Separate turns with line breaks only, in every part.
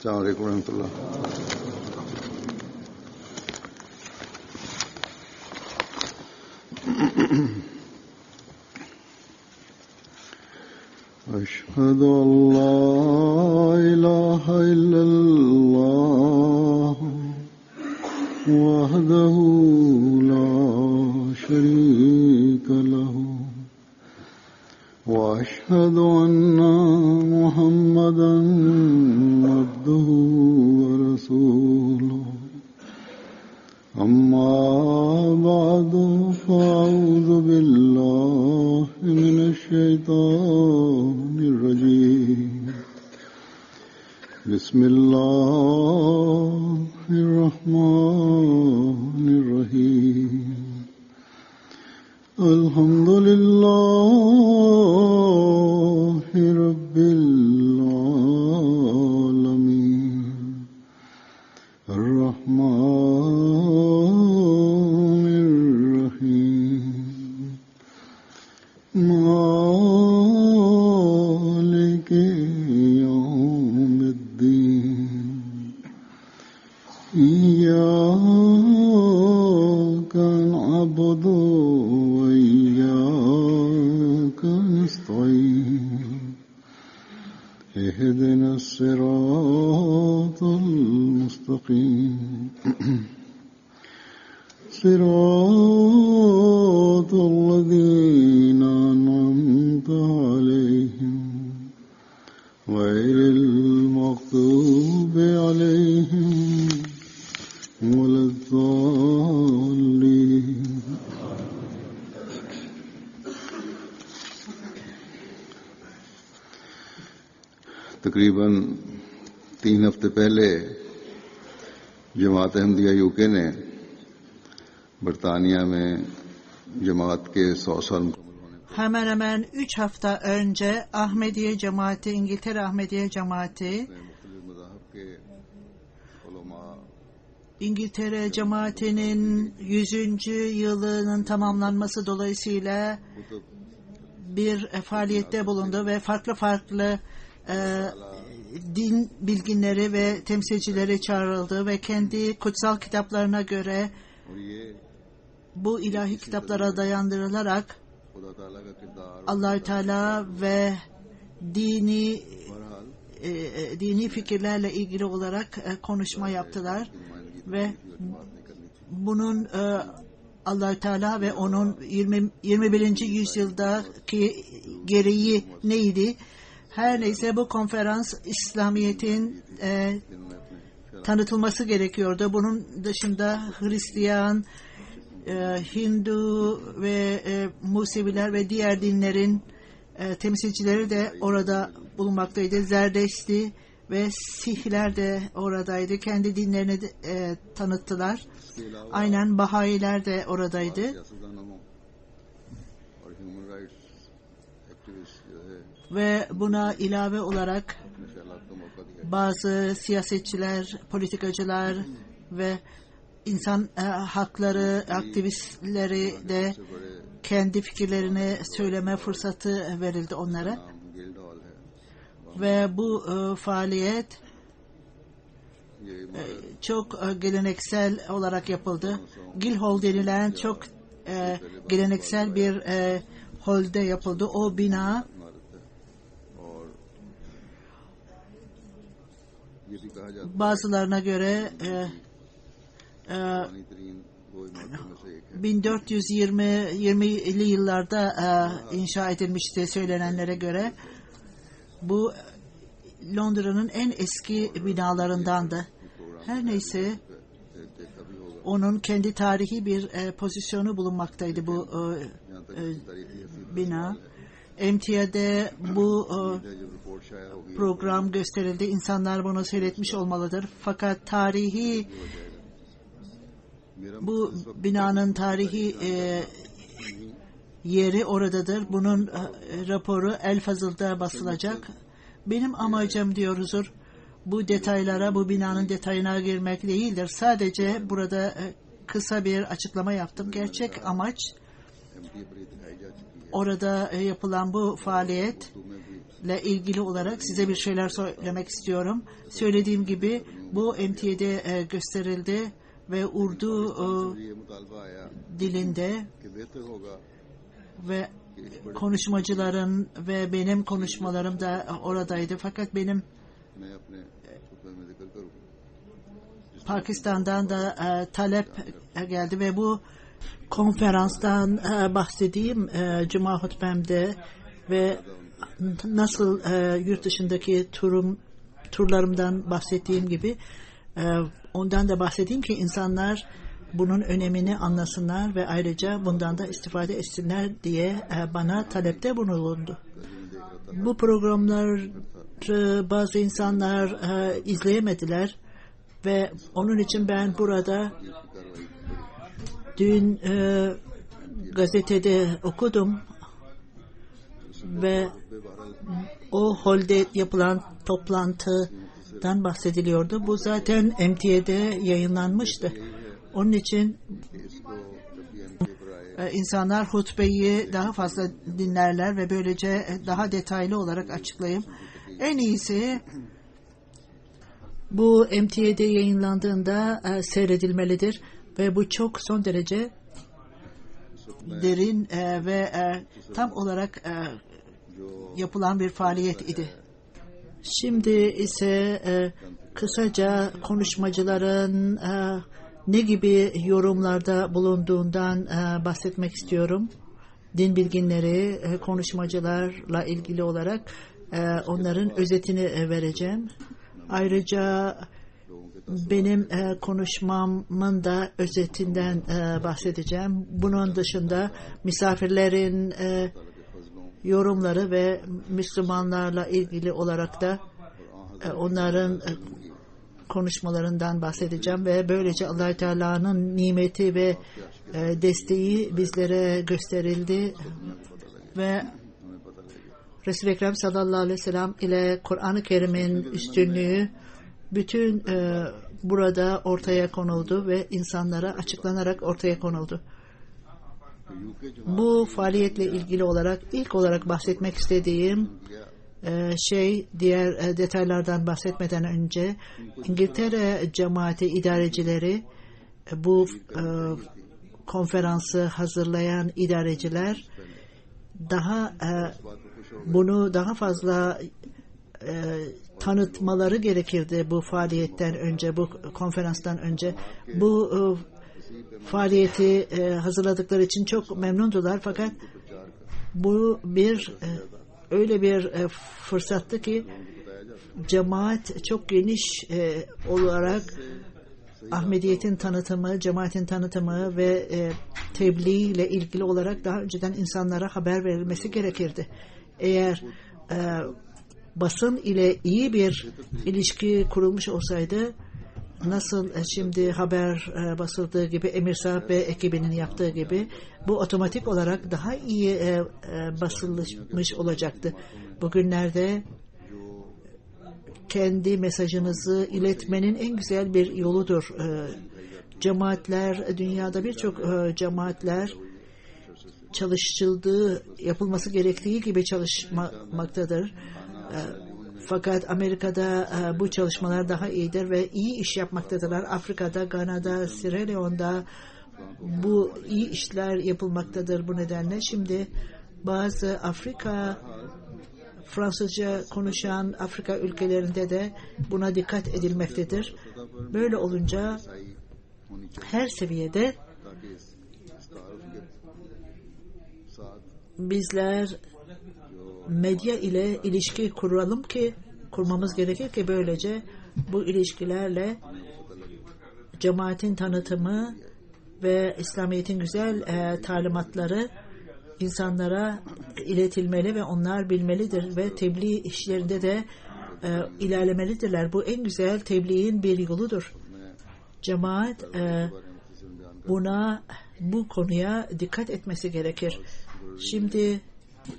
Esselamu Aleyküm ve Rahmetullah. أشهد أن لا إله إلا الله وحده لا شريك له وأشهد أن محمدا عبده ورسوله أما بعد فأعوذ بالله من الشيطان الرجيم بسم الله الرحمن الرحيم الحمد لله رب العالمين الرحمن الرحيم مالك يوم الدين إياك نعبد وإياك نستعين اهدنا الصراط المستقيم صراط الذين أنعمت عليهم غير المغضوب عليهم ولا الضالين. तकरीबन 3 हफ्ते पहले जमात अहमदिया यूके ने बरतानिया में जमात के 100 साल
Hemen hemen 3 hafta önce Ahmediye Cemaati, İngiltere Ahmediye Cemaati, İngiltere Cemaati'nin 100. yılının tamamlanması dolayısıyla bir faaliyette bulundu ve farklı din bilginleri ve temsilcileri çağrıldı ve kendi kutsal kitaplarına göre bu ilahi kitaplara dayandırılarak Allah-u Teala ve dini fikirlerle ilgili olarak konuşma yaptılar ve bunun Allah-u Teala ve onun 21. yüzyıldaki gereği neydi? Her neyse bu konferans İslamiyet'in tanıtılması gerekiyordu. Bunun dışında Hristiyan, Hindu ve Museviler ve diğer dinlerin temsilcileri de orada bulunmaktaydı. Zerdeşti ve Sihler de oradaydı. Kendi dinlerini tanıttılar. Aynen Bahayiler de oradaydı. Ve buna ilave olarak bazı siyasetçiler, politikacılar ve insan hakları aktivistleri de kendi fikirlerini söyleme fırsatı verildi onlara. Ve bu faaliyet çok geleneksel olarak yapıldı. Guildhall denilen çok geleneksel bir holde yapıldı. O bina bazılarına göre 1420'li yıllarda inşa edilmişti söylenenlere göre. Bu Londra'nın en eski binalarındandı. Her neyse onun kendi tarihi bir pozisyonu bulunmaktaydı bu bina. MTA'de bu program gösterildi. İnsanlar bunu seyretmiş olmalıdır. Fakat tarihi bu binanın tarihi yeri oradadır. Bunun raporu El Fazıl'da basılacak. Benim amacım diyor huzur, bu detaylara, bu binanın detayına girmek değildir. Sadece burada kısa bir açıklama yaptım. Gerçek amaç
एमटी पर दिखाई जा चुकी है
orada yapılan bu faaliyetle
तो में भी
ilgili olarak size bir şeyler söylemek istiyorum. Söylediğim gibi bu MTA'de gösterildi ve Urdu
ये मुतालबा आया
dilinde
कि बेहतर होगा
ve konuşmacıların ve benim konuşmalarım da oradaydı. Fakat benim
मैं अपने खुतबे में जिक्र करूं
Pakistan'dan da talep geldi ve bu konferanstan bahsedeyim Cuma hutbemde ve nasıl yurt dışındaki turlarımdan bahsettiğim gibi ondan da bahsedeyim ki insanlar bunun önemini anlasınlar ve ayrıca bundan da istifade etsinler diye bana talepte bulundu. Bu programları bazı insanlar izleyemediler ve onun için ben burada dün gazetede okudum ve o holde yapılan toplantıdan bahsediliyordu. Bu zaten MTA'de yayınlanmıştı. Onun için insanlar hutbeyi daha fazla dinlerler ve böylece daha detaylı olarak açıklayayım. En iyisi bu MTA'de yayınlandığında seyredilmelidir ve bu çok son derece derin ve tam olarak yapılan bir faaliyet idi. Şimdi ise kısaca konuşmacıların ne gibi yorumlarda bulunduğundan bahsetmek istiyorum. Din bilginleri, konuşmacılarla ilgili olarak onların özetini vereceğim. Ayrıca benim konuşmamın da özetinden bahsedeceğim. Bunun dışında misafirlerin yorumları ve Müslümanlarla ilgili olarak da onların konuşmalarından bahsedeceğim ve böylece Allah-u Teala'nın nimeti ve desteği bizlere gösterildi ve Resul-i Ekrem sallallahu aleyhi ve sellem ile Kur'an-ı Kerim'in üstünlüğü bütün burada ortaya konuldu ve insanlara açıklanarak ortaya konuldu. Bu faaliyetle ilgili olarak ilk olarak bahsetmek istediğim diğer detaylardan bahsetmeden önce İngiltere cemaati idarecileri bu konferansı hazırlayan idareciler bunu daha fazla tanıtmaları gerekirdi bu faaliyetten önce, bu konferanstan önce. Bu faaliyeti hazırladıkları için çok memnundular fakat bu öyle bir fırsattı ki cemaat çok geniş olarak Ahmediyet'in tanıtımı, cemaatin tanıtımı ve tebliğ ile ilgili olarak daha önceden insanlara haber verilmesi gerekirdi. Eğer basın ile iyi bir ilişki kurulmuş olsaydı, nasıl şimdi haber basıldığı gibi Emir Saab ve ekibinin yaptığı gibi bu otomatik olarak daha iyi basılmış olacaktı. Bugünlerde kendi mesajınızı iletmenin en güzel bir yoludur. Cemaatler, dünyada birçok cemaatler çalışıldığı, yapılması gerektiği gibi çalışmaktadır. Fakat Amerika'da bu çalışmalar daha iyidir ve iyi iş yapmaktadırlar. Afrika'da, Gana'da, Sierra Leone'da bu iyi işler yapılmaktadır bu nedenle. Şimdi bazı Fransızca konuşan Afrika ülkelerinde de buna dikkat edilmektedir. Böyle olunca her seviyede bizler medya ile ilişki kurmamız gerekir ki böylece bu ilişkilerle cemaatin tanıtımı ve İslamiyet'in güzel talimatları insanlara iletilmeli ve onlar bilmelidir ve tebliğ işlerinde de ilerlemelidirler. Bu en güzel tebliğin bir yoludur. Cemaat bu konuya dikkat etmesi gerekir. Şimdi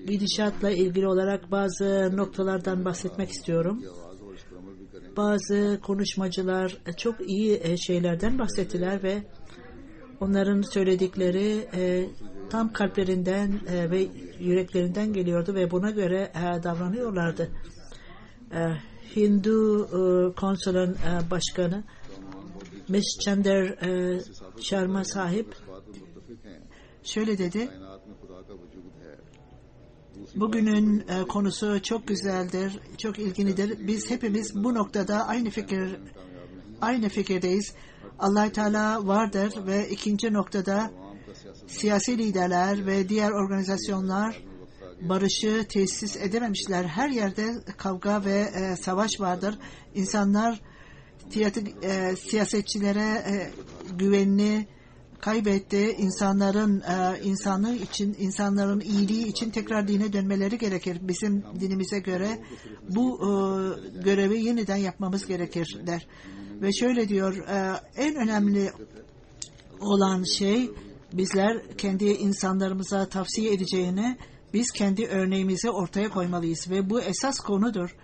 gidişatla ilgili olarak bazı noktalardan bahsetmek istiyorum. Bazı konuşmacılar çok iyi şeylerden bahsettiler ve onların söyledikleri tam kalplerinden ve yüreklerinden geliyordu ve buna göre davranıyorlardı. Hindu konsolun başkanı Miss Chander Sharma sahip şöyle dedi: bugünün konusu çok güzeldir, çok ilgilidir. Biz hepimiz bu noktada aynı fikirdeyiz. Allah Teala vardır ve ikinci noktada siyasi liderler ve diğer organizasyonlar barışı tesis edememişler. Her yerde kavga ve savaş vardır. İnsanlar siyasetçilere güvenini kaybetti. İnsanlığı için, insanların iyiliği için tekrar dine dönmeleri gerekir. Bizim dinimize göre bu görevi yeniden yapmamız gerekir der. Ve şöyle diyor: en önemli olan şey, bizler kendi insanlarımıza tavsiye edeceğini biz kendi örneğimizi ortaya koymalıyız ve bu esas konudur.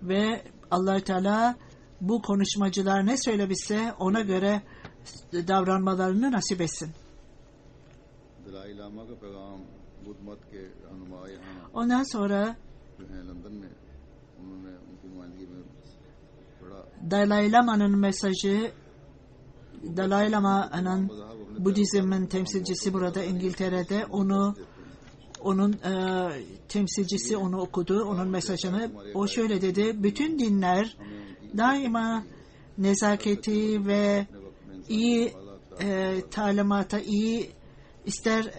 Ve Allah-u Teala bu konuşmacılar ne söylemişse ona göre davranmalarını nasip etsin. Ondan sonra Dalai Lama'nın mesajı, Dalai Lama'nın Budizm'in temsilcisi burada İngiltere'de, onun temsilcisi onu okudu, onun mesajını. O şöyle dedi: bütün dinler daima nezaketi ve iyi talimata iyi ister.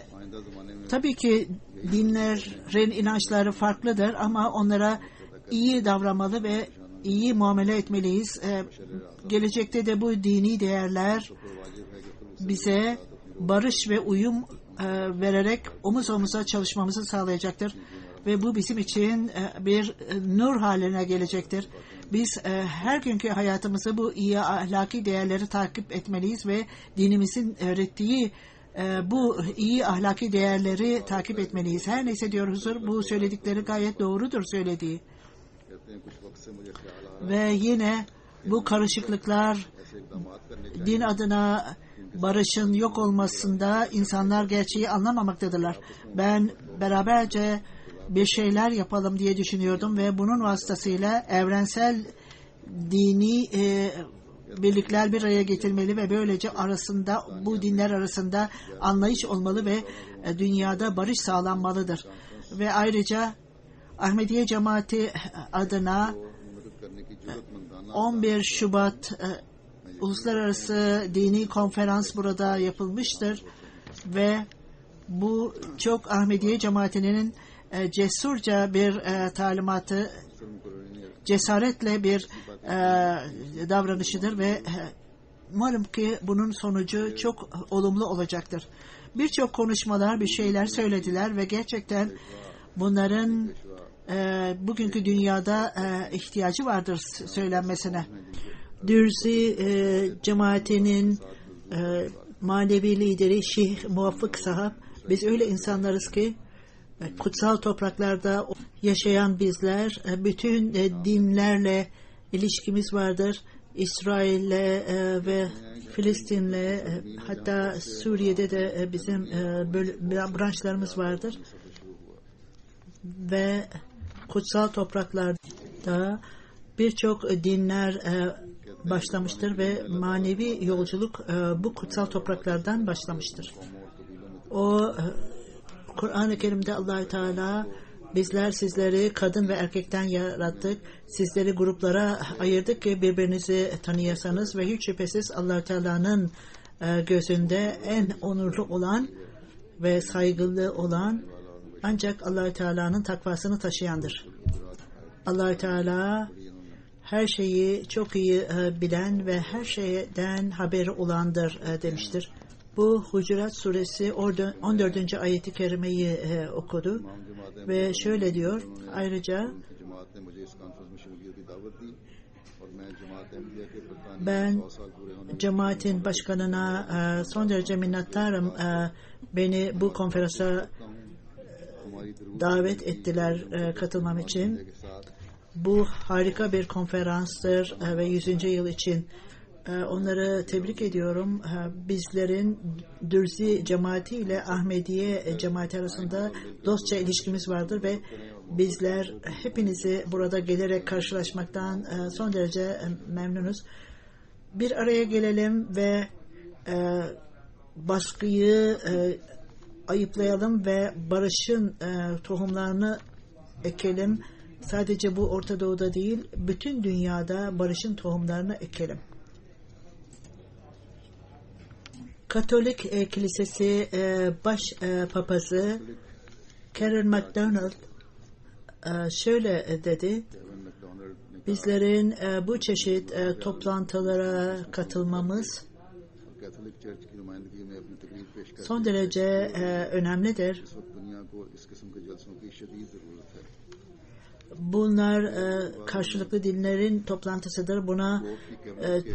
Tabii ki dinlerin inançları farklıdır ama onlara iyi davranmalı ve iyi muamele etmeliyiz. Gelecekte de bu dini değerler bize barış ve uyum vererek omuz omuza çalışmamızı sağlayacaktır. Ve bu bizim için bir nur haline gelecektir. Biz her günkü hayatımızı bu iyi ahlaki değerleri takip etmeliyiz ve dinimizin öğrettiği bu iyi ahlaki değerleri takip etmeliyiz. Her neyse diyor huzur, bu söyledikleri gayet doğrudur söylediği. Ve yine bu karışıklıklar, din adına barışın yok olmasında insanlar gerçeği anlamaktadırlar. Ben beraberce bir şeyler yapalım diye düşünüyordum ve bunun vasıtasıyla evrensel dini birlikler bir araya getirmeli ve böylece bu dinler arasında anlayış olmalı ve dünyada barış sağlanmalıdır. Ve ayrıca Ahmediye Cemaati adına 11 Şubat Uluslararası Dini Konferans burada yapılmıştır ve bu çok Ahmediye Cemaati'nin cesurca bir talimatı, cesaretle bir davranışıdır ve umarım ki bunun sonucu çok olumlu olacaktır. Birçok konuşmalar, bir şeyler söylediler ve gerçekten bunların bugünkü dünyada ihtiyacı vardır söylenmesine. Dürzi cemaatinin manevi lideri Şeyh Muvaffık Sahab, biz öyle insanlarız ki kutsal topraklarda yaşayan bizler, bütün dinlerle ilişkimiz vardır. İsrail'le ve Filistin'le, hatta Suriye'de de bizim branşlarımız vardır. Ve kutsal topraklarda birçok dinler başlamıştır ve manevi yolculuk bu kutsal topraklardan başlamıştır. Kur'an-ı Kerim'de Allah-u Teala, bizler sizleri kadın ve erkekten yarattık, sizleri gruplara ayırdık ki birbirinizi tanıyasanız ve hiç şüphesiz Allah-u Teala'nın gözünde en onurlu olan ve saygılı olan ancak Allah-u Teala'nın takvasını taşıyandır. Allah-u Teala her şeyi çok iyi bilen ve her şeyden haberi olandır demiştir. Bu Hucurat suresi 14. ayeti kerimeyi okudu ve şöyle diyor: ayrıca ben cemaatin başkanına son derece minnettarım. Beni bu konferansa davet ettiler katılmam için. Bu harika bir konferanstır ve 100. yıl için Onları tebrik ediyorum. Bizlerin Dürzi cemaati ile Ahmediye cemaati arasında dostça ilişkimiz vardır ve bizler hepinizi burada gelerek karşılaşmaktan son derece memnunuz. Bir araya gelelim ve baskıyı ayıplayalım ve barışın tohumlarını ekelim. Sadece bu Orta Doğu'da değil, bütün dünyada barışın tohumlarını ekelim. Katolik Kilisesi baş papazı Karen MacDonald şöyle dedi: bizlerin bu çeşit toplantılara katılmamız son derece önemlidir. Bunlar karşılıklı dinlerin toplantısıdır. Buna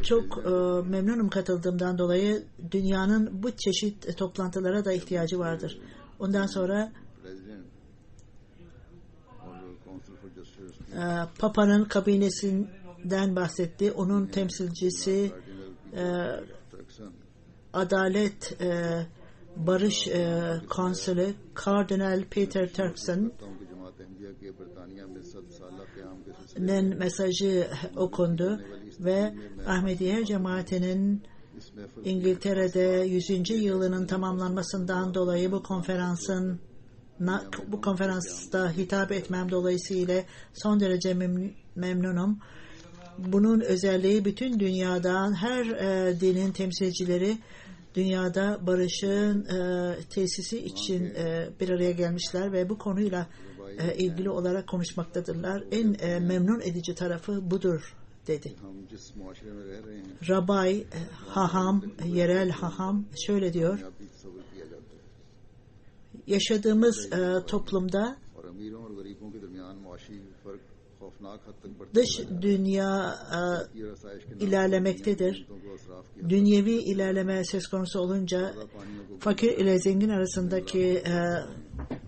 çok memnunum katıldığımdan dolayı. Dünyanın bu çeşit toplantılara da ihtiyacı vardır. Ondan sonra Papa'nın kabinesinden bahsetti. Onun temsilcisi Adalet Barış Konsülü Kardinal Peter Turkson'un mesajı okundu ve Ahmediye cemaatinin İngiltere'de 100. yılının tamamlanmasından dolayı bu konferansta hitap etmem dolayısıyla son derece memnunum. Bunun özelliği bütün dünyadan her dinin temsilcileri dünyada barışın tesisi için bir araya gelmişler ve bu konuyla ilgili olarak konuşmaktadırlar. En memnun edici tarafı budur dedi. Rabbi Haham, yerel Haham şöyle diyor: yaşadığımız toplumda dış dünya ilerlemektedir. Dünyevi ilerleme söz konusu olunca fakir ile zengin arasındaki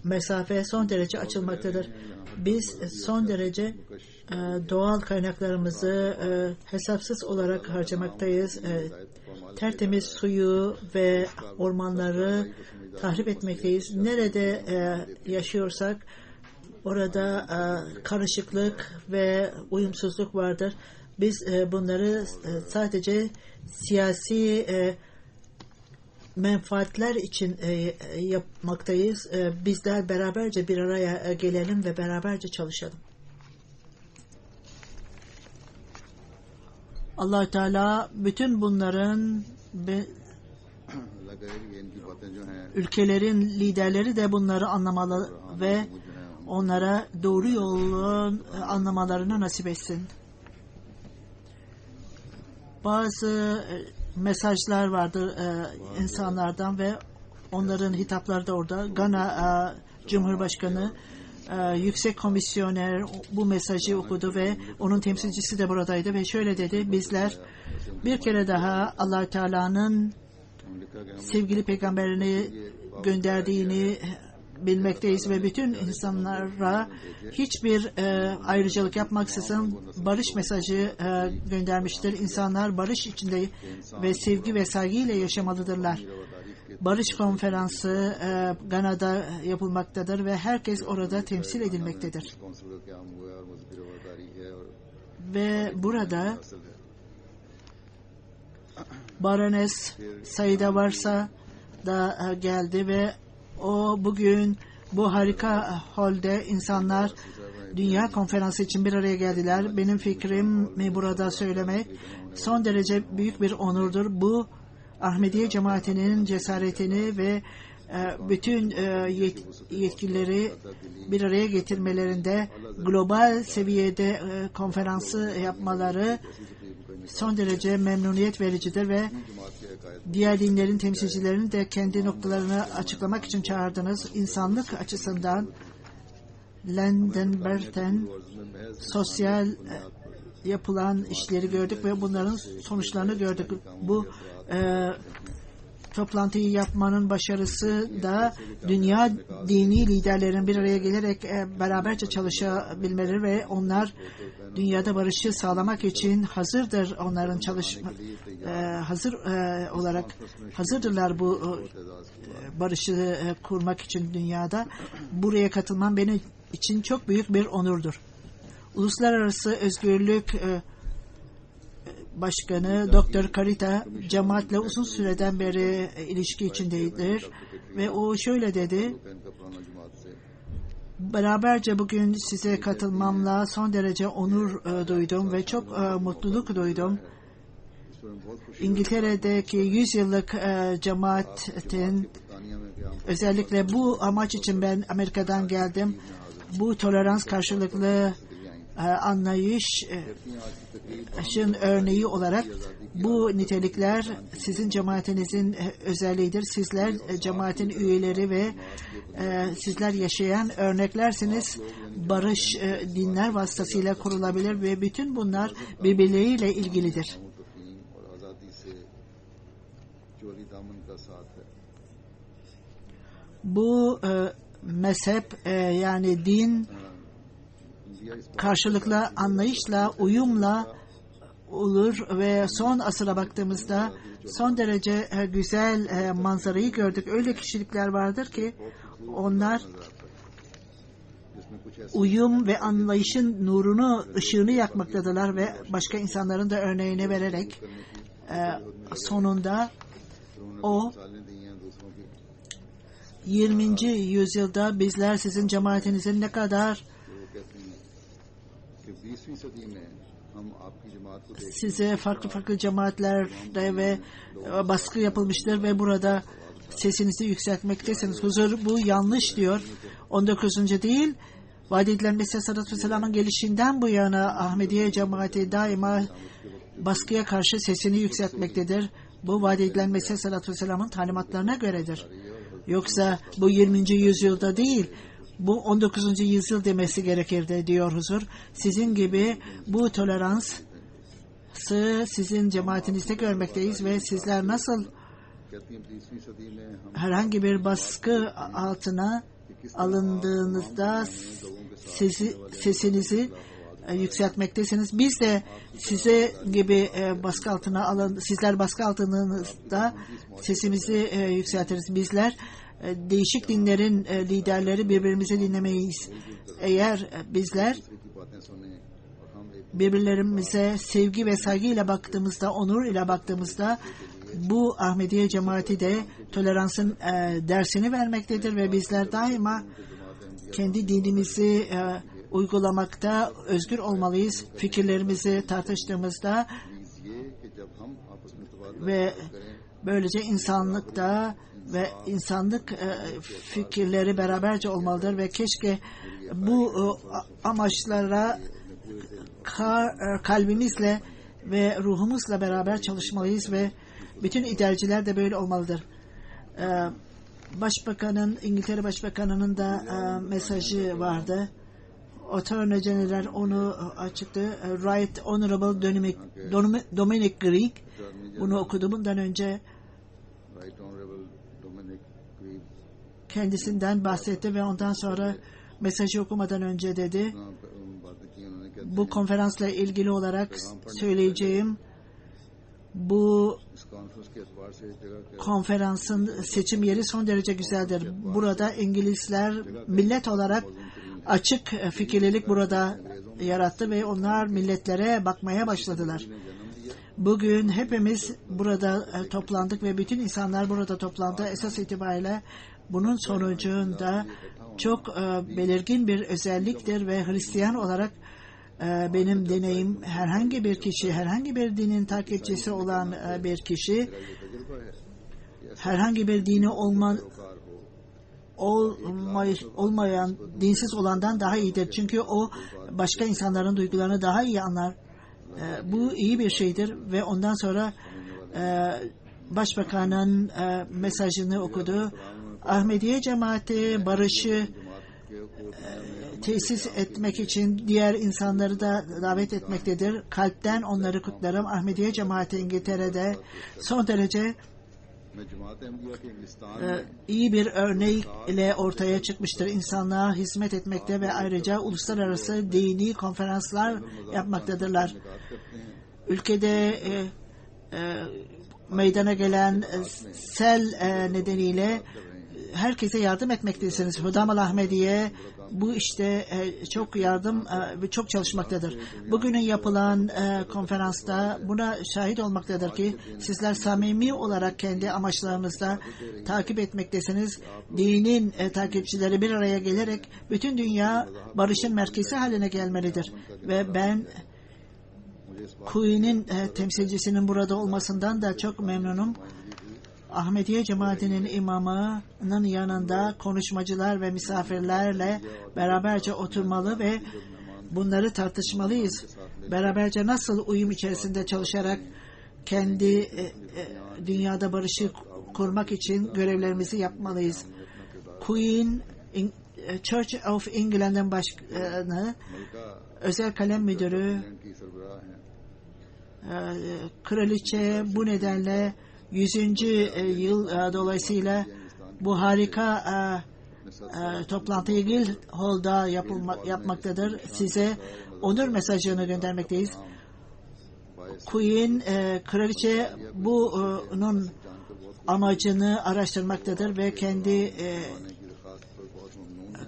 mesafe son derece açılmaktadır. Biz son derece doğal kaynaklarımızı hesapsız olarak harcamaktayız. Tertemiz suyu ve ormanları tahrip etmekteyiz. Nerede yaşıyorsak orada karışıklık ve uyumsuzluk vardır. Biz bunları sadece siyasi menfaatler için yapmaktayız. Bizler beraberce bir araya gelelim ve beraberce çalışalım. Allah Teala bütün bunların ülkelerin liderleri de bunları anlamalı ve onlara doğru yolun anlamalarını nasip etsin. Bazı mesajlar vardır insanlardan ve onların hitapları da orada. Gana Cumhurbaşkanı Yüksek Komisyoner bu mesajı okudu ve onun temsilcisi de buradaydı ve şöyle dedi: bizler bir kere daha Allah Teala'nın sevgili peygamberini gönderdiğini bilmekteyiz ve bütün insanlara hiçbir ayrıcalık yapmaksızın barış mesajı göndermiştir. İnsanlar barış içinde ve sevgi ve saygıyla yaşamalıdırlar. Barış konferansı Gana'da yapılmaktadır ve herkes orada temsil edilmektedir. Ve burada Baroness Saida varsa da geldi ve o bugün bu harika holde insanlar dünya konferansı için bir araya geldiler. Benim fikrimi burada söylemek son derece büyük bir onurdur. Bu Ahmediye cemaatinin cesaretini ve bütün yetkilileri bir araya getirmelerinde global seviyede konferansı yapmaları son derece memnuniyet vericidir ve diğer dinlerin temsilcilerini de kendi noktalarını açıklamak için çağırdınız. İnsanlık açısından Landenberg'ten sosyal yapılan işleri gördük ve bunların sonuçlarını gördük. Bu toplantıyı yapmanın başarısı da dünya dini liderlerin bir araya gelerek beraberce çalışabilmeleri ve onlar dünyada barışı sağlamak için hazırdır. Onların çalışma hazır olarak hazırdırlar bu barışı kurmak için dünyada. Buraya katılmam benim için çok büyük bir onurdur. Uluslararası Özgürlük Başkanı Dr. Karita cemaatle uzun süreden beri ilişki içindeydir ve o şöyle dedi: beraberce bugün size katılmamla son derece onur duydum ve çok mutluluk duydum. İngiltere'deki 100 yıllık cemaatin özellikle bu amaç için ben Amerika'dan geldim. Bu tolerans, karşılıklı anlayışın örneği olarak bu nitelikler sizin cemaatinizin özelliğidir. Sizler cemaatin üyeleri ve sizler yaşayan örneklersiniz. Barış dinler vasıtasıyla kurulabilir ve bütün bunlar birbirleriyle ilgilidir. Bu mezhep yani din karşılıklı anlayışla, uyumla olur ve son asıra baktığımızda son derece güzel manzarayı gördük. Öyle kişilikler vardır ki onlar uyum ve anlayışın nurunu, ışığını yakmaktadırlar ve başka insanların da örneğini vererek sonunda o 20. yüzyılda bizler sizin cemaatinizin ne kadar size farklı cemaatlerde ve baskı yapılmıştır ve burada sesinizi yükseltmektesiniz. Huzur bu yanlış diyor. 19. değil, vaat edilen Mesih Sallallahu Aleyhi ve Sellem'in gelişinden bu yana Ahmediye cemaati daima baskıya karşı sesini yükseltmektedir. Bu vaat edilen Mesih Sallallahu Aleyhi ve Sellem'in talimatlarına göredir. Yoksa bu 20. yüzyılda değil, bu 19. yüzyıl demesi gerekirdi diyor huzur. Sizin gibi bu toleransı sizin cemaatinizde görmekteyiz ve sizler nasıl herhangi bir baskı altına alındığınızda sesinizi yükseltmektesiniz. Biz de size gibi sizler baskı altınızda sesimizi yükseltiriz. Bizler değişik dinlerin liderleri birbirimizi dinlemeyiz. Eğer bizler birbirlerimize sevgi ve saygıyla baktığımızda, onur ile baktığımızda bu Ahmediye cemaati de toleransın dersini vermektedir ve bizler daima kendi dinimizi uygulamakta özgür olmalıyız. Fikirlerimizi tartıştığımızda ve böylece insanlıkta ve insanlık fikirleri beraberce olmalıdır ve keşke bu amaçlara kalbimizle ve ruhumuzla beraber çalışmalıyız ve bütün idareciler de böyle olmalıdır. İngiltere Başbakanı'nın da mesajı vardı. Attorney General onu açıktı. Right Honorable Dominic Grieg. Bunu okudu bundan önce. Kendisinden bahsetti ve ondan sonra mesajı okumadan önce dedi. Bu konferansla ilgili olarak söyleyeceğim, bu konferansın seçim yeri son derece güzeldir. Burada İngilizler millet olarak açık fikirlilik burada yarattı ve onlar milletlere bakmaya başladılar. Bugün hepimiz burada toplandık ve bütün insanlar burada toplandı. Esas itibariyle bunun sonucunda çok belirgin bir özelliktir ve Hristiyan olarak benim deneyim, herhangi bir kişi, herhangi bir dinin takipçisi olan bir kişi herhangi bir dini olmayan, dinsiz olandan daha iyidir. Çünkü o başka insanların duygularını daha iyi anlar. Bu iyi bir şeydir ve ondan sonra Başbakanın mesajını okudu. Ahmediye cemaati barışı tesis etmek için diğer insanları da davet etmektedir. Kalpten onları kutlarım. Ahmediye cemaati İngiltere'de son derece
मैं जमात अहमदिया के इंग्लिस्तान में
iyi bir örnek ile ortaya çıkmıştır. İnsanlığa hizmet etmekte ve ayrıca uluslararası dini konferanslar yapmaktadırlar.
मुलाकात करते हैं।
Ülkede meydana gelen sel nedeniyle herkese yardım etmektesiniz. Hudam-ı Ahmediye bu işte çok yardım ve çok çalışmaktadır. Bugünün yapılan konferansta buna şahit olmaktadır ki sizler samimi olarak kendi amaçlarınızda takip etmektesiniz. Dinin takipçileri bir araya gelerek bütün dünya barışın merkezi haline gelmelidir. Ve ben Queen'in temsilcisinin burada olmasından da çok memnunum. Ahmediye cemaatinin imamının yanında konuşmacılar ve misafirlerle beraberce oturmalı ve bunları tartışmalıyız. Beraberce nasıl uyum içerisinde çalışarak kendi dünyada barışı kurmak için görevlerimizi yapmalıyız. Queen, Church of England'ın başkanı, özel kalem müdürü,
की सरबराह हैं।
kraliçe bu nedenle 100. yıl dolayısıyla bu harika toplantıyı Guildhall'da yapmaktadır. Size onur mesajını göndermekteyiz. Queen, kraliçe bunun amacını araştırmaktadır ve kendi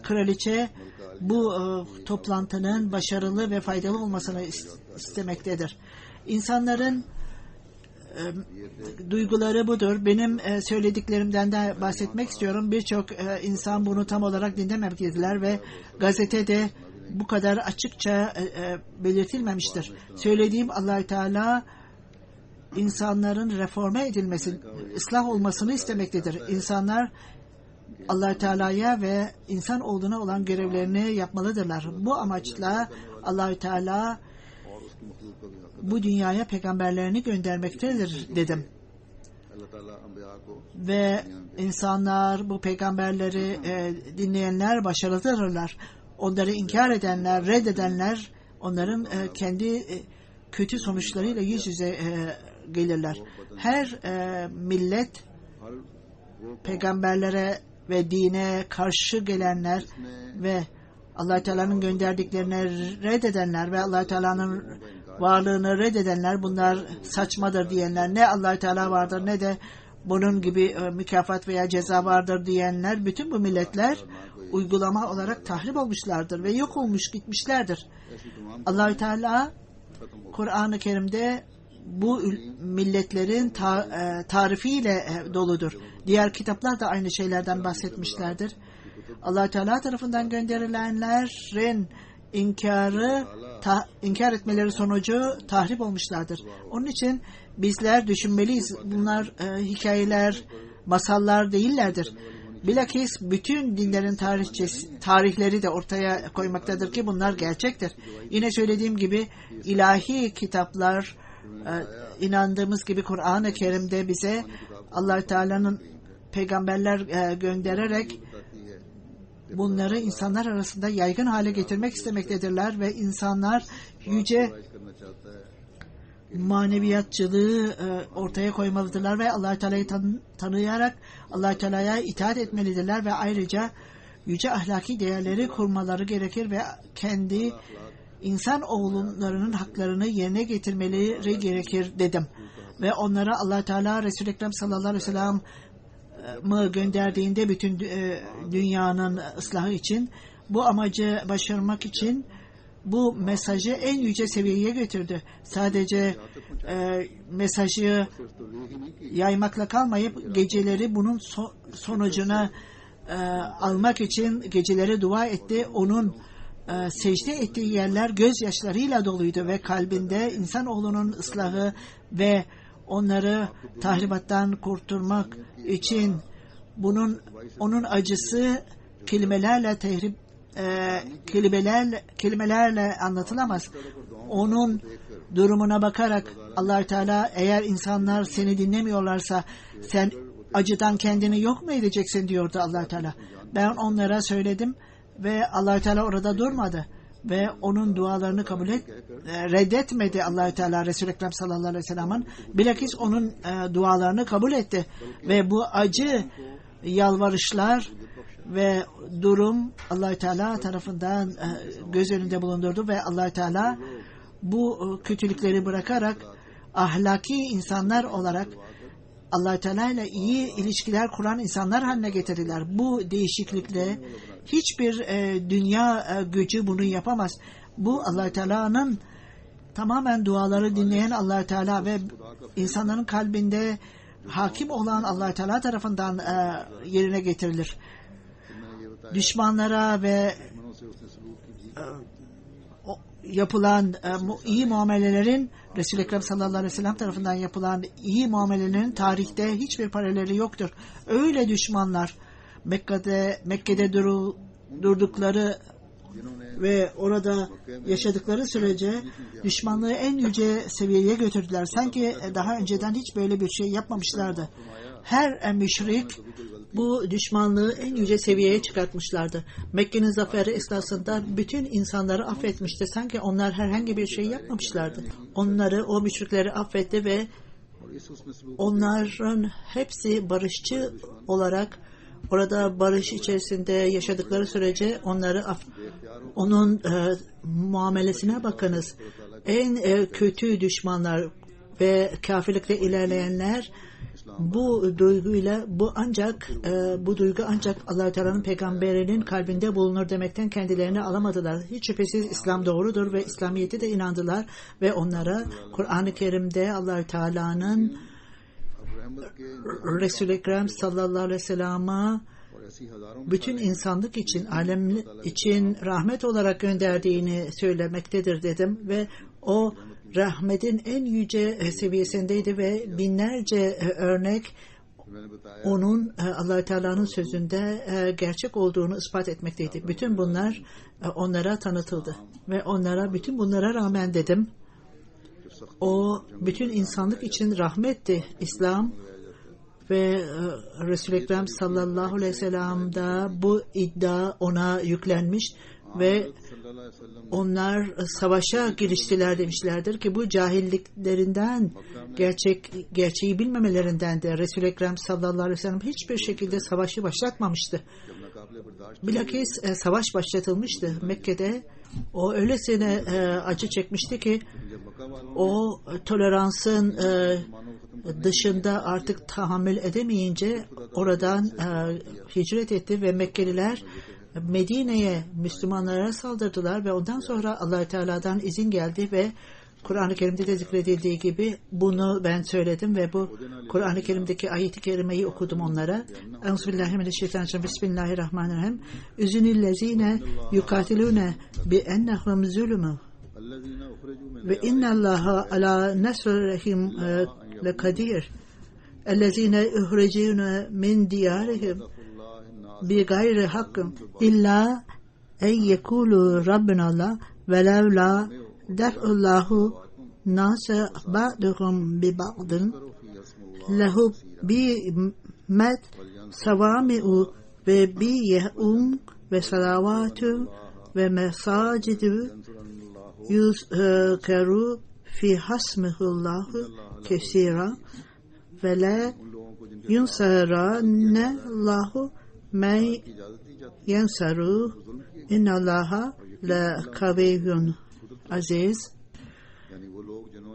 kraliçe bu toplantının başarılı ve faydalı olmasını istemektedir. İnsanların duyguları budur. Benim söylediklerimden de bahsetmek istiyorum. Birçok insan bunu tam olarak dinlemediler ve gazetede bu kadar açıkça belirtilmemiştir. Söylediğim Allah-u Teala insanların reforme edilmesi, ıslah olmasını istemektedir. İnsanlar Allah-u Teala'ya ve insan olduğuna olan görevlerini yapmalıdırlar. Bu amaçla Allah-u Teala bu dünyaya peygamberlerini göndermektedir dedim. Ve insanlar, bu peygamberleri dinleyenler başarılıdırlar. Onları inkar edenler, reddedenler onların kendi kötü sonuçlarıyla yüz yüze gelirler. Her millet peygamberlere ve dine karşı gelenler ve Allah-u Teala'nın gönderdiklerini reddedenler ve Allah-u Teala'nın varlığını reddedenler, bunlar saçmadır diyenler, ne Allah-u Teala vardır ne de bunun gibi mükafat veya ceza vardır diyenler, bütün bu milletler uygulama olarak tahrip olmuşlardır ve yok olmuş gitmişlerdir. Allah-u Teala Kur'an-ı Kerim'de bu milletlerin tarifiyle doludur. Diğer kitaplar da aynı şeylerden bahsetmişlerdir. Allah-u Teala tarafından gönderilenlerin inkar etmeleri sonucu tahrip olmuşlardır. Onun için bizler düşünmeliyiz. Bunlar hikayeler, masallar değillerdir. Bilakis bütün dinlerin tarihleri de ortaya koymaktadır ki bunlar gerçektir. Yine söylediğim gibi ilahi kitaplar, inandığımız gibi Kur'an-ı Kerim'de bize Allah-u Teala'nın peygamberler göndererek bunları insanlar arasında yaygın hale getirmek istemektedirler ve insanlar yüce maneviyatçılığı ortaya koymalıdırlar ve Allah-u Teala'yı tanıyarak Allah-u Teala'ya itaat etmelidirler ve ayrıca yüce ahlaki değerleri kurmaları gerekir ve kendi insan oğullarının haklarını yerine getirmeleri gerekir dedim. Ve onlara Allah-u Teala Resul-i Ekrem sallallahu aleyhi ve sellem gönderdiğinde bütün dünyanın ıslahı için, bu amacı başarmak için bu mesajı en yüce seviyeye götürdü. Sadece mesajı yaymakla kalmayıp geceleri bunun sonucuna almak için geceleri dua etti. Onun secde ettiği yerler gözyaşlarıyla doluydu ve kalbinde insanoğlunun ıslahı ve onları tahribattan kurtulmak için onun acısı kelimelerle anlatılamaz. Onun durumuna bakarak Allah-u Teala, eğer insanlar seni dinlemiyorlarsa sen acıdan kendini yok mu edeceksin diyordu Allah-u Teala. Ben onlara söyledim ve Allah-u Teala orada durmadı. ve onun dualarını reddetmedi Allah-u Teala Resul-i Ekrem sallallahu aleyhi ve sellem'in. Bilakis onun dualarını kabul etti. Ve bu acı yalvarışlar ve durum Allah-u Teala tarafından göz önünde bulundurdu ve Allah-u Teala bu kötülükleri bırakarak ahlaki insanlar olarak Allah-u Teala ile iyi ilişkiler kuran insanlar haline getirdiler. Bu değişiklikle hiçbir dünya gücü bunu yapamaz. Bu Allah-u Teala'nın tamamen duaları dinleyen Allah-u Teala ve insanların kalbinde hakim olan Allah-u Teala tarafından yerine getirilir. Düşmanlara ve yapılan iyi muamelelerin Resul-i Ekrem sallallahu aleyhi ve sellem tarafından yapılan iyi muamelelerin tarihte hiçbir paraleli yoktur. Öyle düşmanlar Mekke'de durdukları ve orada yaşadıkları sürece düşmanlığı en yüce seviyeye götürdüler. Sanki daha önceden hiç böyle bir şey yapmamışlardı. Her müşrik bu düşmanlığı en yüce seviyeye çıkartmışlardı. Mekke'nin zaferi esnasında bütün insanları affetmişti. Sanki onlar herhangi bir şey yapmamışlardı. O müşrikleri affetti ve onların hepsi barışçı olarak orada barış içerisinde yaşadıkları sürece onun muamelesine bakınız. En kötü düşmanlar ve kafirlikle ilerleyenler bu duyguyla bu duygu ancak Allah-u Teala'nın peygamberinin kalbinde bulunur demekten kendilerini alamadılar. Hiç şüphesiz İslam doğrudur ve İslamiyet'e de inandılar ve onlara Kur'an-ı Kerim'de Allah-u Teala'nın Resul-i Ekrem sallallahu aleyhi ve sellem'e bütün insanlık için, alem için rahmet olarak gönderdiğini söylemektedir dedim ve o rahmetin en yüce seviyesindeydi ve binlerce örnek onun Allah-u Teala'nın sözünde gerçek olduğunu ispat etmekteydi. Bütün bunlar onlara tanıtıldı ve onlara bütün bunlara rağmen dedim, o bütün insanlık için rahmetti İslam ve Resul-i Ekrem sallallahu aleyhi ve sellem'de bu iddia ona yüklenmiş ve onlar savaşa giriştiler demişlerdir ki bu cahilliklerinden, gerçeği bilmemelerinden de Resul-i Ekrem sallallahu aleyhi ve sellem hiçbir şekilde savaşı başlatmamıştı. Bilakis savaş başlatılmıştı Mekke'de. O öylesine acı çekmişti ki o toleransın dışında artık tahammül edemeyince oradan hicret etti ve Mekkeliler Medine'ye Müslümanlara saldırdılar ve ondan sonra Allah-u Teala'dan izin geldi ve Kur'an-ı Kerim'de de zikredildiği gibi bunu ben söyledim ve bu Kur'an-ı Kerim'deki ayet-i kerimeyi okudum onlara. Euzubillahimineşşeytanirracim. Bismillahirrahmanirrahim. Üzünillezine yukatilune bi ennehum zulmü ve innallaha ala nasrihim lekadir. Ellezine uhrecune min diyarihim bi gayri hakkın illa en yekulu Rabbinallah ve levla def'ullahu nase ba'duhum bi ba'dın lehu bi med savami'u ve bi yeh'um ve salavatu ve mesacidu yuzkeru fi hasmihullahu kesira ve la yunsaranne Allahu men yensaru innallaha la kaviyyun aziz.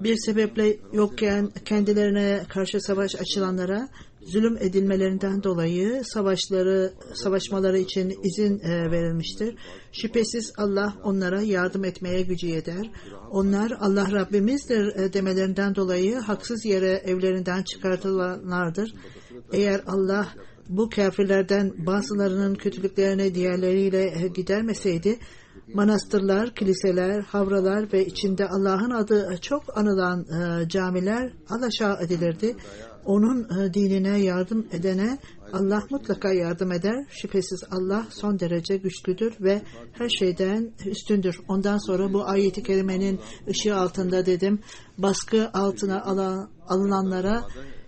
Bir sebeple yokken kendilerine karşı savaş açılanlara zulüm edilmelerinden dolayı savaşmaları için izin verilmiştir. Şüphesiz Allah onlara yardım etmeye gücü yeter. Onlar Allah Rabbimizdir demelerinden dolayı haksız yere evlerinden çıkartılanlardır. Eğer Allah bu kafirlerden bazılarının kötülüklerini diğerleriyle gidermeseydi, manastırlar, kiliseler, havralar ve içinde Allah'ın adı çok anılan camiler alaşağı edilirdi. Onun dinine yardım edene Allah mutlaka yardım eder. Şüphesiz Allah son derece güçlüdür ve her şeyden üstündür. Ondan sonra bu ayet-i kerimenin ışığı altında dedim, baskı altına alınanlara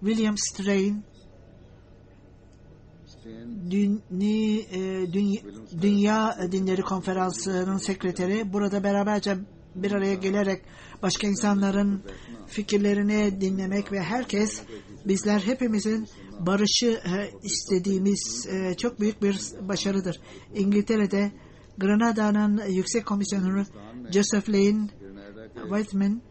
William Strain Dünya Dinleri Konferansı'nın sekreteri, burada beraberce bir araya gelerek başka insanların fikirlerini dinlemek ve herkes, bizler hepimizin barışı istediğimiz çok büyük bir başarıdır. İngiltere'de Granada'nın Yüksek Komisyoneri Joseph Lane Whiteman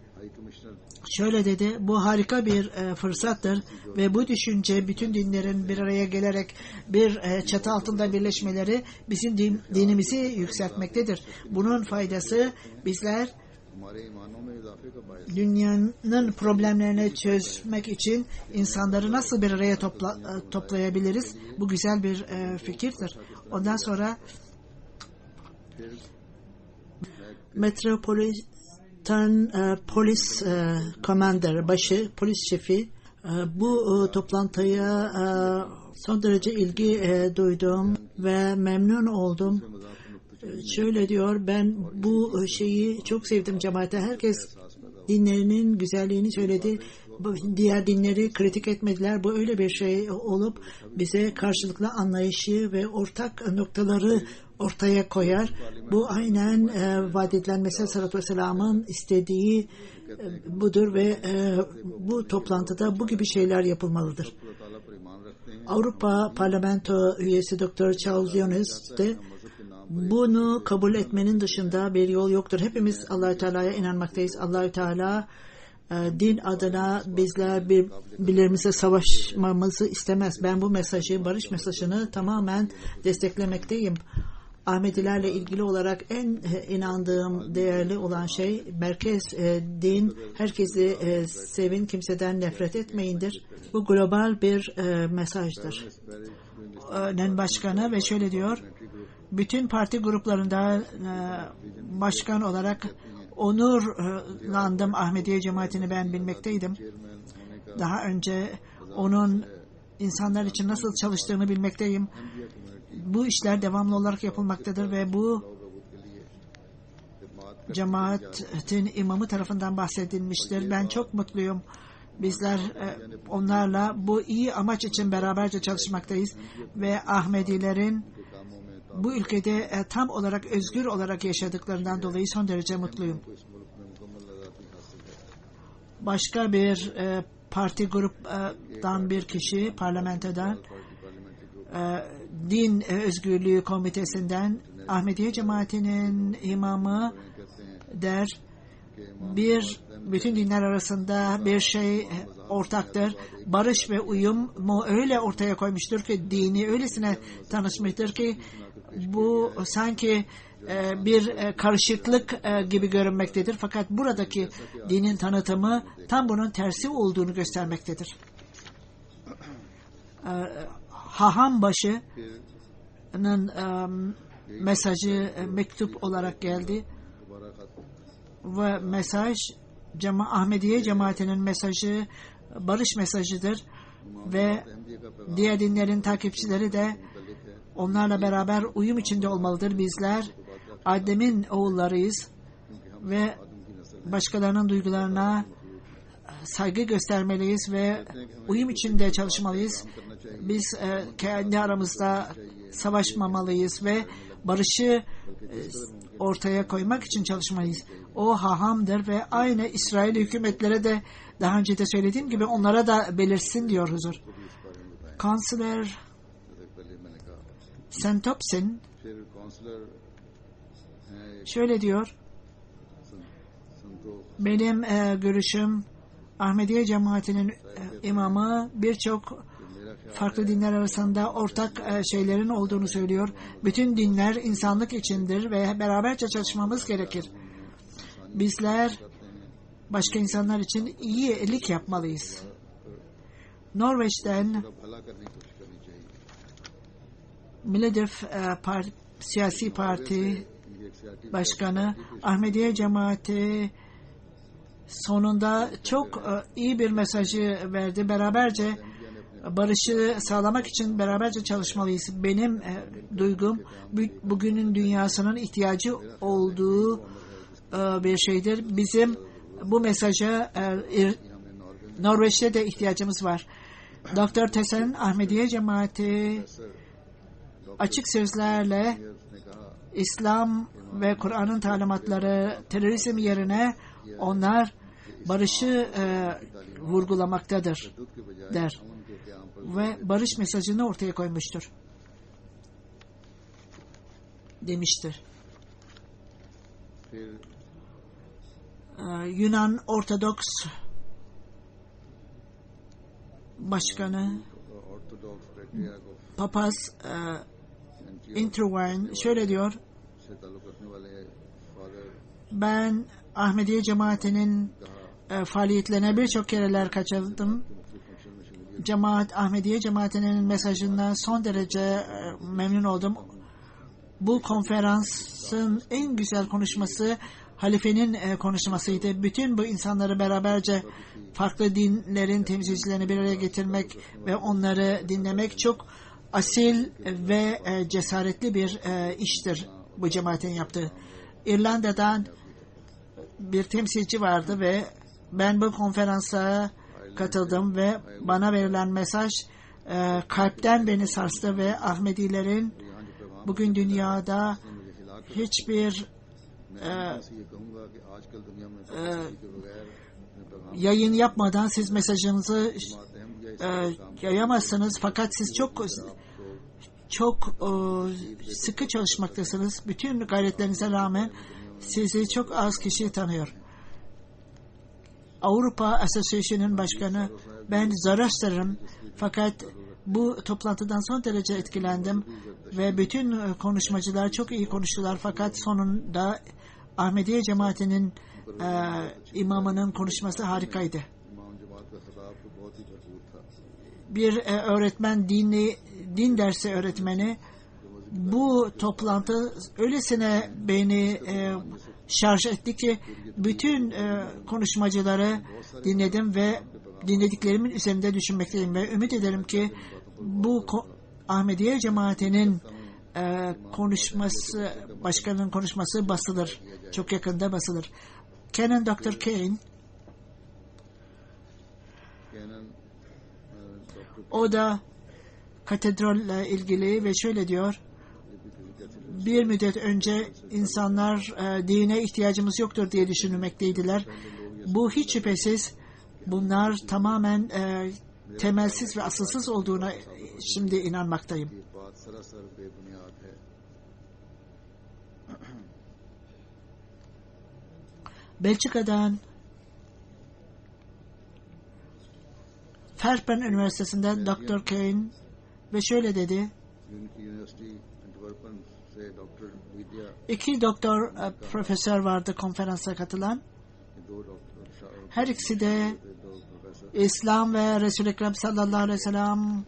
şöyle dedi: bu harika bir fırsattır ve bu düşünce bütün dinlerin bir araya gelerek bir çatı altında birleşmeleri bizim dinimizi yükseltmektedir. Bunun faydası, bizler dünyanın problemlerini çözmek için insanları nasıl bir araya toplayabiliriz? Bu güzel bir fikirdir. Ondan sonra Metropolitan Polis Commander, polis şefi, bu toplantıya son derece ilgi duydum ve memnun oldum. Şöyle diyor: ben bu şeyi çok sevdim cemaate. Herkes dinlerinin güzelliğini söyledi. Diğer dinleri kritik etmediler. Bu öyle bir şey olup bize karşılıklı anlayışı ve ortak noktaları ortaya koyar. Bu aynen vaat edilen Mesih Sallallahu Aleyhi ve Sellem'in istediği budur ve bu toplantıda bu gibi şeyler yapılmalıdır. Avrupa Parlamento üyesi Dr. Charles Jones de bunu kabul etmenin dışında bir yol yoktur. Hepimiz Allah-u Teala'ya inanmaktayız. Allah-u Teala din adına bizler birbirimize savaşmamızı istemez. Ben bu mesajı, barış mesajını tamamen desteklemekteyim. Ahmedilerle ilgili olarak en inandığım, değerli olan şey merkez din, herkesi sevin, kimseden nefret etmeyindir. Bu global bir mesajdır. Başkanı ve şöyle diyor: bütün parti gruplarında başkan olarak onurlandım. Ahmediye cemaatini ben bilmekteydim. Daha önce onun insanlar için nasıl çalıştığını bilmekteyim. Bu işler devamlı olarak yapılmaktadır ve bu cemaatin imamı tarafından bahsedilmiştir. Ben çok mutluyum. Bizler onlarla bu iyi amaç için beraberce çalışmaktayız ve Ahmedilerin bu ülkede tam olarak özgür olarak yaşadıklarından dolayı son derece mutluyum. Başka bir parti gruptan bir kişi, parlamentodan, Din Özgürlüğü Komitesi'nden, Ahmediye cemaatinin imamı der: bütün dinler arasında bir şey ortaktır. Barış ve uyumu öyle ortaya koymuştur ki, dini öylesine tanışmıştır ki bu sanki bir karışıklık gibi görünmektedir. Fakat buradaki dinin tanıtımı tam bunun tersi olduğunu göstermektedir. Haham başının mesajı mektup olarak geldi ve mesaj Ahmediye cemaatinin mesajı barış mesajıdır ve diğer dinlerin takipçileri de onlarla beraber uyum içinde olmalıdır. Bizler Adem'in oğullarıyız ve başkalarının duygularına saygı göstermeliyiz ve uyum içinde çalışmalıyız. Biz kendi aramızda savaşmamalıyız ve barışı ortaya koymak için çalışmalıyız. O hahamdır ve aynı İsrail hükümetlere de daha önce de söylediğim gibi onlara da belirsin diyor huzur. Kanseler Santopsin şöyle diyor: benim görüşüm, Ahmediye cemaatinin imamı birçok farklı dinler arasında ortak şeylerin olduğunu söylüyor. Bütün dinler insanlık içindir ve beraberce çalışmamız gerekir. Bizler başka insanlar için iyilik yapmalıyız. Norveç'ten Milledif siyasi parti başkanı, Ahmediye cemaati sonunda çok iyi bir mesajı verdi. Beraberce barışı sağlamak için beraberce çalışmalıyız. Benim duygum bugünün dünyasının ihtiyacı olduğu bir şeydir. Bizim bu mesaja Norveç'te de ihtiyacımız var. Dr. Tesen Ahmediye Cemaati açık sözlerle İslam ve Kur'an'ın talimatları terörizm yerine onlar barışı vurgulamaktadır der ve barış mesajını ortaya koymuştur demiştir. Yunan Ortodoks Başkanı Papaz Interwine şöyle diyor: ben Ahmediye Cemaati'nin faaliyetlerine birçok kereler katıldım. Ahmediye Cemaati'nin mesajından son derece memnun oldum. Bu konferansın en güzel konuşması halifenin konuşmasıydı. Bütün bu insanları beraberce farklı dinlerin temsilcilerini bir araya getirmek ve onları dinlemek çok asil ve cesaretli bir iştir bu cemaatin yaptığı. İrlanda'dan bir temsilci vardı ve ben bu konferansa katıldım ve bana verilen mesaj kalpten beni sarstı ve Ahmedilerin bugün dünyada hiçbir yayın yapmadan siz mesajınızı yayamazsınız, fakat siz çok sıkı çalışmaktasınız. Bütün gayretlerinize rağmen sizi çok az kişi tanıyor. Avrupa Association'ın başkanı, ben Zoroaster'ım, fakat bu toplantıdan son derece etkilendim ve bütün konuşmacılar çok iyi konuştular, fakat sonunda Ahmediye Cemaati'nin imamının konuşması harikaydı. Bir öğretmen, din dersi öğretmeni, bu toplantı öylesine beni şarj etti ki bütün konuşmacıları dinledim ve dinlediklerimin üzerinde düşünmekteyim ve ümit ederim ki bu Ahmediye Cemaati'nin konuşması, başkanının konuşması basılır. Çok yakında basılır. Canon Dr. Kane, o da katedralle ilgili ve şöyle diyor: bir müddet önce insanlar dine ihtiyacımız yoktur diye düşünmekteydiler. Bu hiç şüphesiz bunlar tamamen temelsiz ve asılsız olduğuna şimdi inanmaktayım. Belçika'dan Verpen Üniversitesi'nden Dr. Kane ve şöyle dedi: 2 doktor profesör vardı konferansa katılan. Her ikisi de İslam ve Resul-i Ekrem sallallahu aleyhi ve sellem'in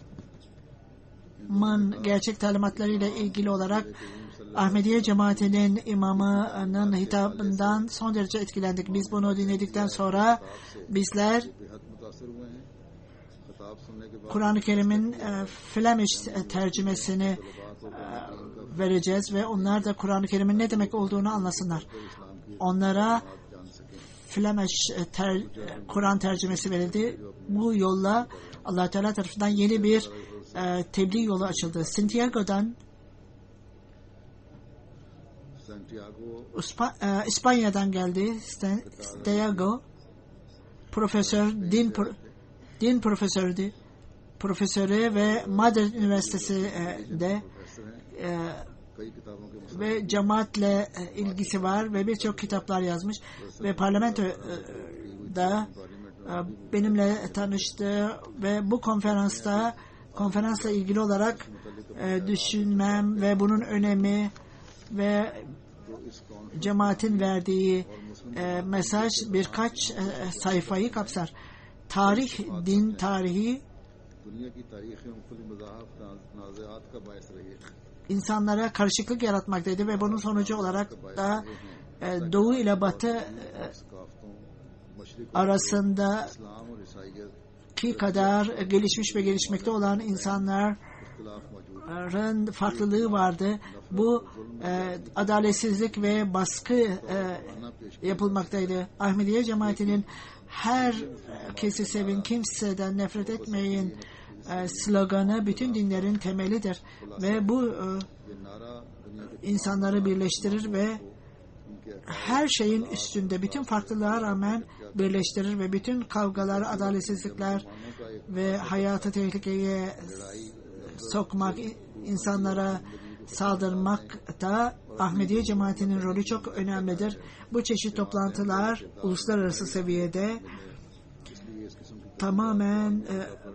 gerçek talimatlarıyla ilgili olarak Ahmediye Cemaati'nin imamının hitabından son derece etkilendik. Biz bunu dinledikten sonra bizler Kur'an-ı Kerim'in Flemish tercümesini vereceğiz ve onlar da Kur'an-ı Kerim'in ne demek olduğunu anlasınlar. Onlara Flemish Kur'an tercümesi verildi. Bu yolla Allah Teala tarafından yeni bir tebliğ yolu açıldı. Santiago'dan İspanya'dan geldi. Santiago profesör, din profesörü ve Madrid Üniversitesi'de ve cemaatle ilgisi var ve birçok kitaplar yazmış ve parlamentoda benimle tanıştı ve bu konferansla ilgili olarak düşünmem ve bunun önemi ve cemaatin verdiği mesaj birkaç sayfayı kapsar. Tarih, din tarihi insanlara karışıklık yaratmaktaydı ve bunun sonucu olarak da Doğu ile Batı arasında ki kadar gelişmiş ve gelişmekte olan insanların farklılığı vardı. Bu adaletsizlik ve baskı yapılmaktaydı. Ahmediye Cemaati'nin her kesi sevin, kimseden nefret etmeyin sloganı bütün dinlerin temelidir ve bu insanları birleştirir ve her şeyin üstünde, bütün farklılığa rağmen birleştirir ve bütün kavgalar, adaletsizlikler ve hayatı tehlikeye sokmak, insanlara saldırmakta Ahmediye cemaatinin rolü çok önemlidir. Bu çeşit toplantılar uluslararası seviyede tamamen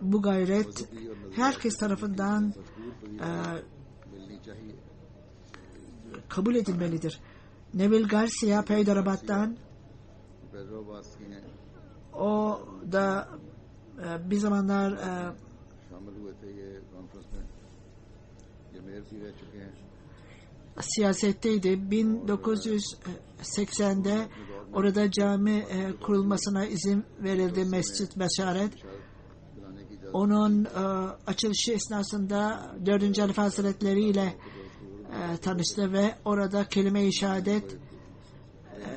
bu gayret herkes tarafından kabul edilmelidir. Neville Garcia Hyderabad'dan, o da bir zamanlar siyasetteydi. 1980'de orada cami kurulmasına izin verildi, Mescid Beşaret. Onun açılışı esnasında 4. Halife Hazretleri ile tanıştı ve orada kelime-i şehadet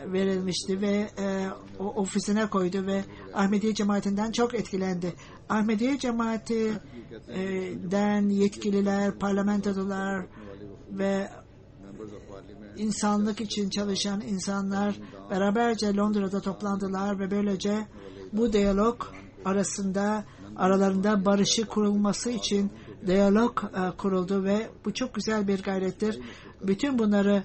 verilmişti ve o ofisine koydu ve Ahmediye cemaatinden çok etkilendi. Ahmediye cemaatinden yetkililer, parlamentolar ve insanlık için çalışan insanlar beraberce Londra'da toplandılar ve böylece bu diyalog aralarında barışı kurulması için diyalog kuruldu ve bu çok güzel bir gayrettir. Bütün bunları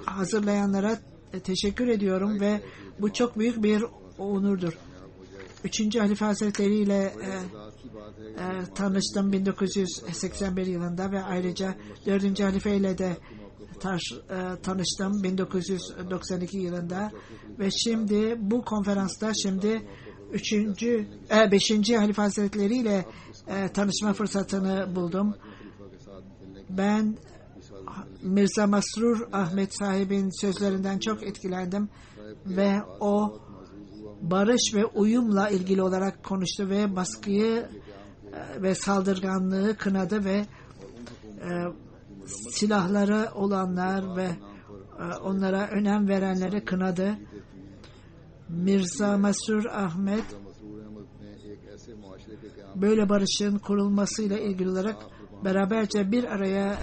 hazırlayanlara teşekkür ediyorum ve bu çok büyük bir onurdur. 3. Halife Hazretleri ile tanıştım 1981 yılında ve ayrıca 4. Halife ile de tanıştım 1992 yılında ve şimdi bu konferansta 5. Halife Hazretleri ile tanışma fırsatını buldum. Ben Mirza Masrur Ahmet sahibin sözlerinden çok etkilendim ve o barış ve uyumla ilgili olarak konuştu ve baskıyı ve saldırganlığı kınadı ve silahları olanlar ve onlara önem verenleri kınadı. Mirza Masrur Ahmet böyle barışın kurulmasıyla ilgili olarak beraberce bir araya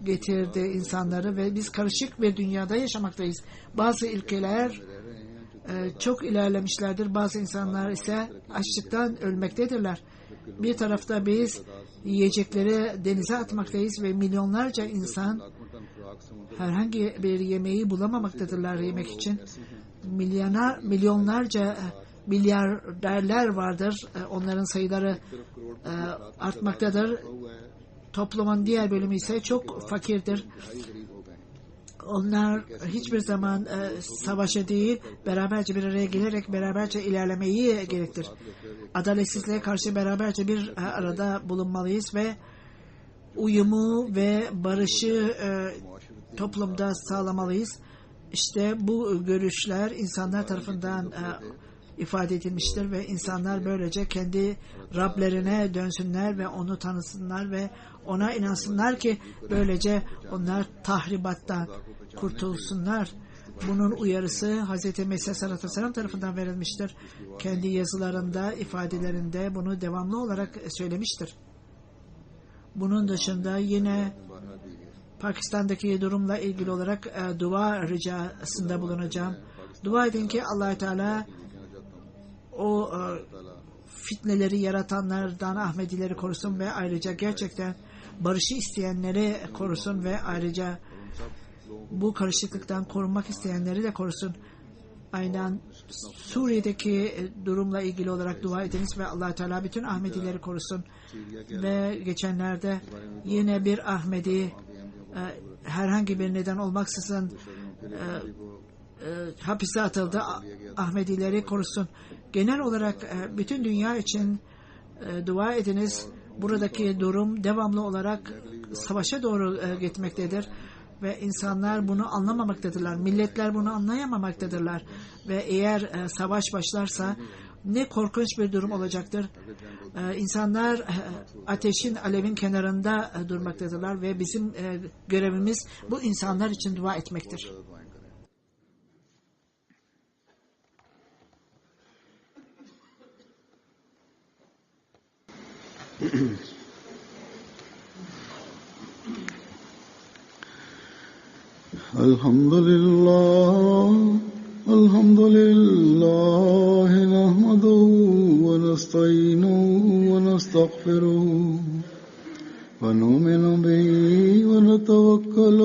getirdi insanları ve biz karışık bir dünyada yaşamaktayız. Bazı ülkeler çok ilerlemişlerdir. Bazı insanlar ise açlıktan ölmektedirler. Bir tarafta biz yiyecekleri denize atmaktayız ve milyonlarca insan herhangi bir yemeği bulamamaktadırlar yemek için. Milyonlarca milyarderler vardır. Onların sayıları artmaktadır. Toplumun diğer bölümü ise çok fakirdir. Onlar hiçbir zaman savaşa değil, beraberce bir araya gelerek beraberce ilerlemeyi gerektir. Adaletsizliğe karşı beraberce bir arada bulunmalıyız ve uyumu ve barışı toplumda sağlamalıyız. İşte bu görüşler insanlar tarafından ifade edilmiştir ve insanlar böylece kendi Rablerine dönsünler ve onu tanısınlar ve ona inansınlar ki böylece onlar tahribattan kurtulsunlar. Bunun uyarısı Hz. Mesih sallallahu aleyhi ve sellem tarafından verilmiştir. Kendi yazılarında, ifadelerinde bunu devamlı olarak söylemiştir. Bunun dışında yine Pakistan'daki durumla ilgili olarak dua ricasında bulunacağım. Dua edin ki Allah-u Teala o fitneleri yaratanlardan Ahmedileri korusun ve ayrıca gerçekten barışı isteyenleri korusun ve ayrıca bu karışıklıktan korunmak isteyenleri de korusun. Aynen Suriye'deki durumla ilgili olarak dua ediniz ve Allah Teala bütün Ahmedileri korusun. Ve geçenlerde yine bir Ahmedi herhangi bir neden olmaksızın hapise atıldı. Ahmedileri korusun. Genel olarak bütün dünya için dua ediniz. Buradaki durum devamlı olarak savaşa doğru gitmektedir. Ve insanlar bunu anlamamaktadırlar. Milletler bunu anlayamamaktadırlar. Ve eğer savaş başlarsa ne korkunç bir durum olacaktır. İnsanlar ateşin, alevin kenarında durmaktadırlar ve bizim görevimiz bu insanlar için dua etmektir.
الحمد لله نحمده ونستعينه ونستغفره ونؤمن به ونتوكل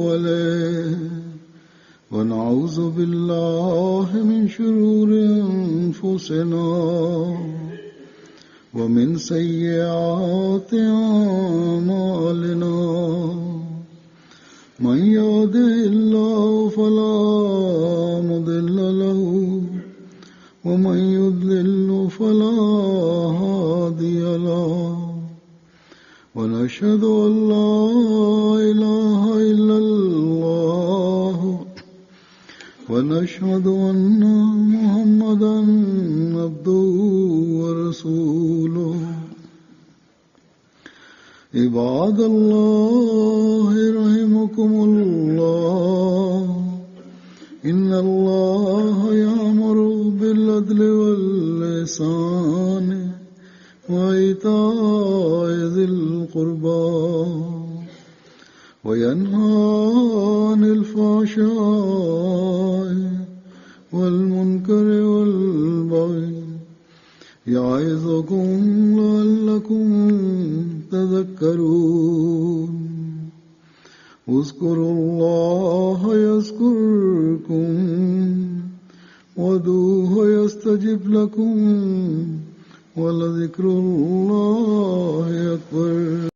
عليه ونعوذ بالله من شرور أنفسنا ومن سيئات أعمالنا من يهده الله فلا مضل له ومن يضلل فلا هادي له ونشهد أن لا إله إلا الله ونشهد أن محمدا عبده ورسوله عباد الله رحمكم الله إن الله يأمر بالعدل والإحسان وإيتاء ذي القربى وينهى عن الفحشاء والمنكر والبغي يعظكم لعلكم تذكرون اذكروا الله يذكركم وادعوه يستجب لكم ولذكر الله أكبر